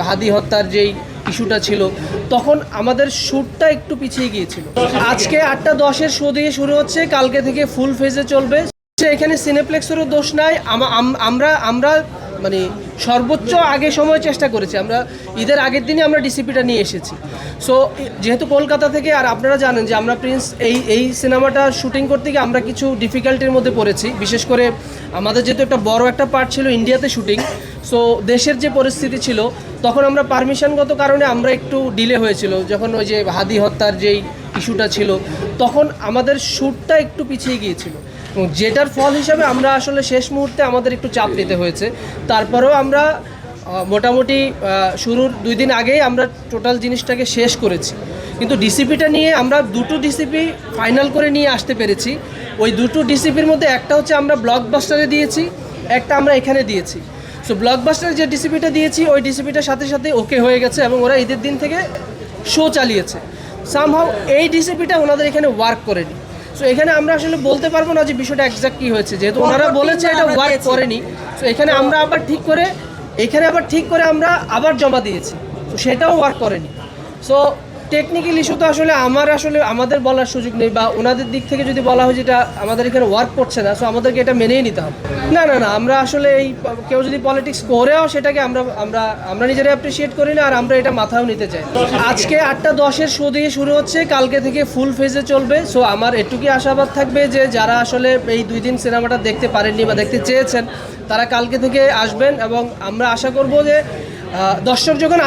হাদি হত্যার যেই ইস্যুটা ছিল, তখন আমাদের শ্যুটটা একটু পিছিয়ে গিয়েছিল। আজকে 8টা 10-এর শো দিয়ে শুরু হচ্ছে, কালকে থেকে ফুল ফেজে চলবে। এখানে সিনেপ্লেক্সেরও দোষ নাই। আমরা মানে সর্বোচ্চ আগে সময় চেষ্টা করেছি। আমরা ঈদের আগের দিনই আমরা ডিসিপিটা নিয়ে এসেছি। সো যেহেতু কলকাতা থেকে, আর আপনারা জানেন যে আমরা প্রিন্স এই সিনেমাটা শুটিং করতে গিয়ে আমরা কিছু ডিফিকাল্টির মধ্যে পড়েছি। বিশেষ করে আমাদের যেহেতু একটা বড় একটা পার্ট ছিল ইন্ডিয়াতে শুটিং, সো দেশের যে পরিস্থিতি ছিল তখন আমরা পারমিশনগত কারণে আমরা একটু ডিলে হয়েছিল। যখন ওই যে হাদি হত্যার যেই ইস্যুটা ছিল, তখন আমাদের শ্যুটটা একটু পিছিয়ে গিয়েছিল, এবং যেটার ফল হিসাবে আমরা আসলে শেষ মুহূর্তে আমাদের একটু চাপ নিতে হয়েছে। তারপরেও আমরা মোটামুটি শুরুর 2 দিন আগেই আমরা টোটাল জিনিসটাকে শেষ করেছি। কিন্তু ডিসিপিটা নিয়ে আমরা 2টো ডিসিপি ফাইনাল করে নিয়ে আসতে পেরেছি। ওই 2টো ডিসিপির মধ্যে একটা হচ্ছে আমরা ব্লকবাস্টারে দিয়েছি, একটা আমরা এখানে দিয়েছি। সো ব্লকবাস্টারে যে ডিসিপিটা দিয়েছি ওই ডিসিপিটার সাথে সাথে ওকে হয়ে গেছে, এবং ওরা ঈদের দিন থেকে শো চালিয়েছে। সামহাউ এই ডিসিপিটা ওনাদের এখানে ওয়ার্ক করেনি। সো এখানে আমরা আসলে বলতে পারবো না যে বিষয়টা এক্স্যাক্ট কী হয়েছে, যেহেতু ওনারা বলেছে এটা ওয়ার্ক করেনি। সো এখানে আমরা আবার ঠিক করে আমরা আবার জমা দিয়েছি, তো সেটাও ওয়ার্ক করেনি। সো টেকনিক্যাল ইস্যু তো আসলে আমাদের বলার সুযোগ নেই, বা ওনাদের দিক থেকে যদি বলা হয় যেটা আমাদের এখানে ওয়ার্ক করছে না, সো আমাদেরকে এটা মেনেই নিতে হবে। না, আমরা আসলে কেউ যদি পলিটিক্স করেও সেটাকে আমরা নিজেরা অ্যাপ্রিসিয়েট করি না, আর আমরা এটা মাথাও নিতে চাই। আজকে 8টা 10-এর শো দিয়ে শুরু হচ্ছে, কালকে থেকে ফুল ফেজে চলবে। সো আমার এটুকুই আশাবাদ থাকবে যে যারা আসলে এই 2 দিন সিনেমাটা দেখতে পারেননি বা দেখতে চেয়েছেন, তারা কালকে থেকে আসবেন, এবং আমরা আশা করব যে দর্শক যখন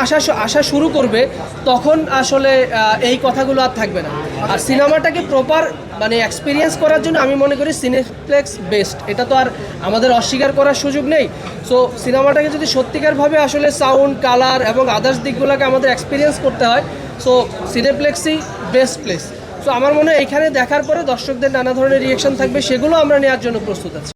আসা শুরু করবে তখন আসলে এই কথাগুলো আর থাকবে না। আর সিনেমাটাকে প্রপার মানে এক্সপিরিয়েন্স করার জন্য আমি মনে করি সিনেপ্লেক্স বেস্ট। এটা তো আর আমাদের অস্বীকার করার সুযোগ নেই। সো সিনেমাটাকে যদি সত্যিকারভাবে আসলে সাউন্ড, কালার এবং আদার্স দিকগুলোকে আমাদের এক্সপিরিয়েন্স করতে হয়, সো সিনেপ্লেক্সই বেস্ট প্লেস। সো আমার মনে হয় এখানে দেখার পরে দর্শকদের নানা ধরনের রিয়েকশন থাকবে, সেগুলো আমরা নেওয়ার জন্য প্রস্তুত আছি।